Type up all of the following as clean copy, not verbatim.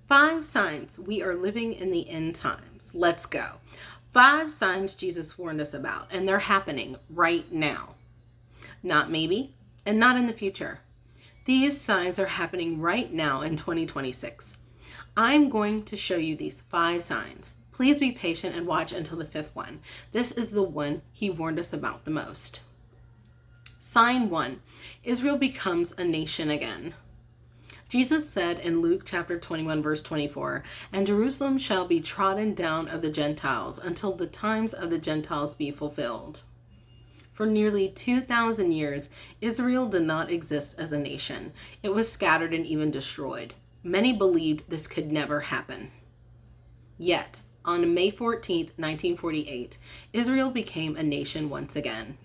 5 signs we are living in the end times. Let's go. 5 signs Jesus warned us about, and they're happening right now. Not maybe, and not in the future. These signs are happening right now in 2026. I'm going to show you these 5 signs. Please be patient and watch until the 5th one. This is the one he warned us about the most. Sign 1, Israel becomes a nation again. Jesus said in Luke chapter 21, verse 24, "And Jerusalem shall be trodden down of the Gentiles until the times of the Gentiles be fulfilled." For nearly 2,000 years, Israel did not exist as a nation. It was scattered and even destroyed. Many believed this could never happen. Yet, on May 14th, 1948, Israel became a nation once again.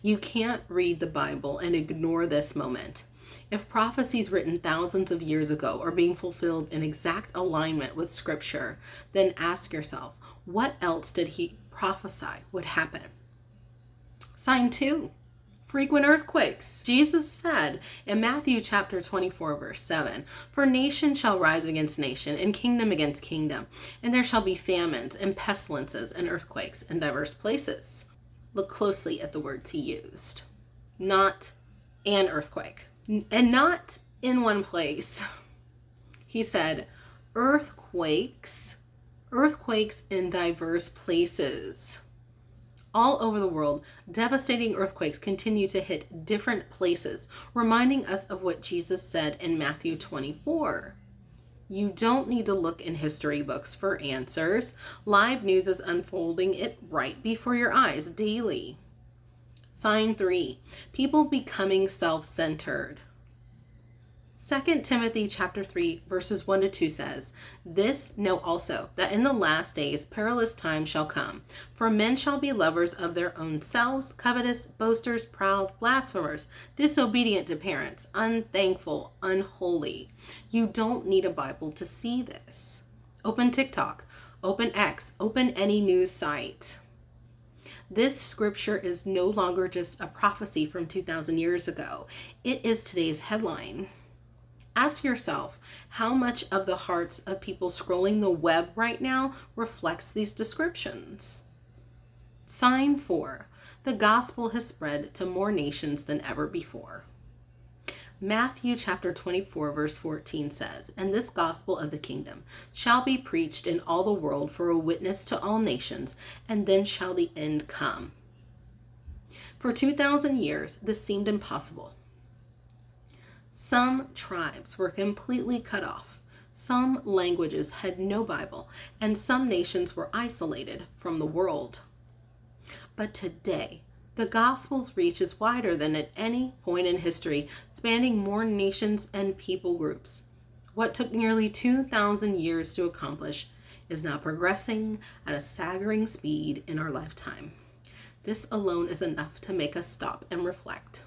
You can't read the Bible and ignore this moment. If prophecies written thousands of years ago are being fulfilled in exact alignment with Scripture, then ask yourself, what else did he prophesy would happen? Sign 2, frequent earthquakes. Jesus said in Matthew chapter 24, verse 7, "For nation shall rise against nation, and kingdom against kingdom, and there shall be famines and pestilences and earthquakes in diverse places." Look closely at the words he used. Not an earthquake, and not in one place. He said earthquakes in diverse places. All over the world, devastating earthquakes continue to hit different places, reminding us of what Jesus said in Matthew 24. You don't need to look in history books for answers. Live news is unfolding it right before your eyes daily. Sign 3, people becoming self-centered. 2 Timothy chapter 3 verses 1 to 2 says, "This know also, that in the last days perilous times shall come. For men shall be lovers of their own selves, covetous, boasters, proud, blasphemers, disobedient to parents, unthankful, unholy." You don't need a Bible to see this. Open TikTok, open X, open any news site. This scripture is no longer just a prophecy from 2,000 years ago. It is today's headline. Ask yourself, how much of the hearts of people scrolling the web right now reflects these descriptions? Sign 4, the gospel has spread to more nations than ever before. Matthew chapter 24 verse 14 says, "And this gospel of the kingdom shall be preached in all the world for a witness to all nations, and then shall the end come." For 2,000 years, this seemed impossible. Some tribes were completely cut off. Some languages had no Bible, and some nations were isolated from the world. But today, the gospel's reach is wider than at any point in history, spanning more nations and people groups. What took nearly 2,000 years to accomplish is now progressing at a staggering speed in our lifetime. This alone is enough to make us stop and reflect.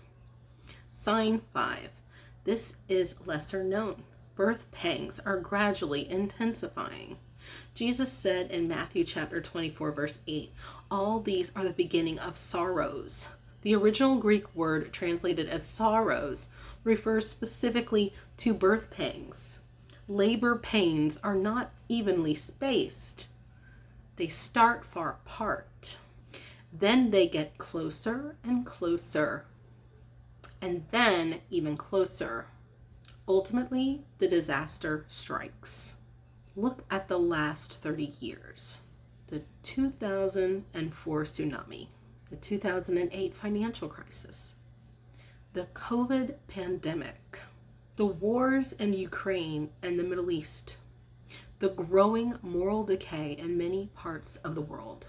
Sign 5. This is lesser known. Birth pangs are gradually intensifying. Jesus said in Matthew chapter 24, verse 8, "All these are the beginning of sorrows." The original Greek word translated as sorrows refers specifically to birth pangs. Labor pains are not evenly spaced. They start far apart. Then they get closer and closer, and then even closer. Ultimately, the disaster strikes. Look at the last 30 years. The 2004 tsunami, the 2008 financial crisis, the COVID pandemic, the wars in Ukraine and the Middle East, the growing moral decay in many parts of the world.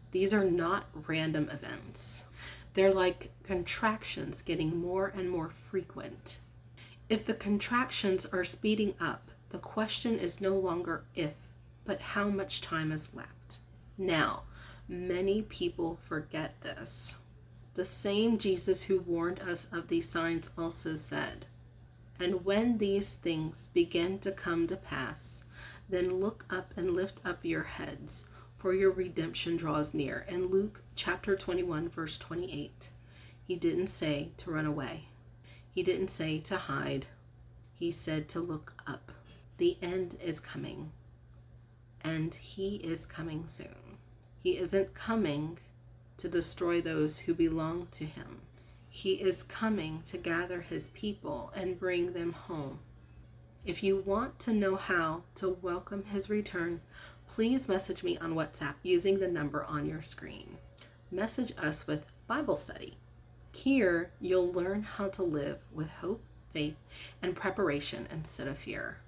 These are not random events. They're like contractions getting more and more frequent. If the contractions are speeding up, the question is no longer if, but how much time is left. Now, many people forget this. The same Jesus who warned us of these signs also said, "And when these things begin to come to pass, then look up and lift up your heads, for your redemption draws near." In Luke chapter 21, verse 28. He didn't say to run away. He didn't say to hide. He said to look up. The end is coming, and he is coming soon. He isn't coming to destroy those who belong to him. He is coming to gather his people and bring them home. If you want to know how to welcome his return, please message me on WhatsApp using the number on your screen. Message us with Bible study. Here, you'll learn how to live with hope, faith, and preparation instead of fear.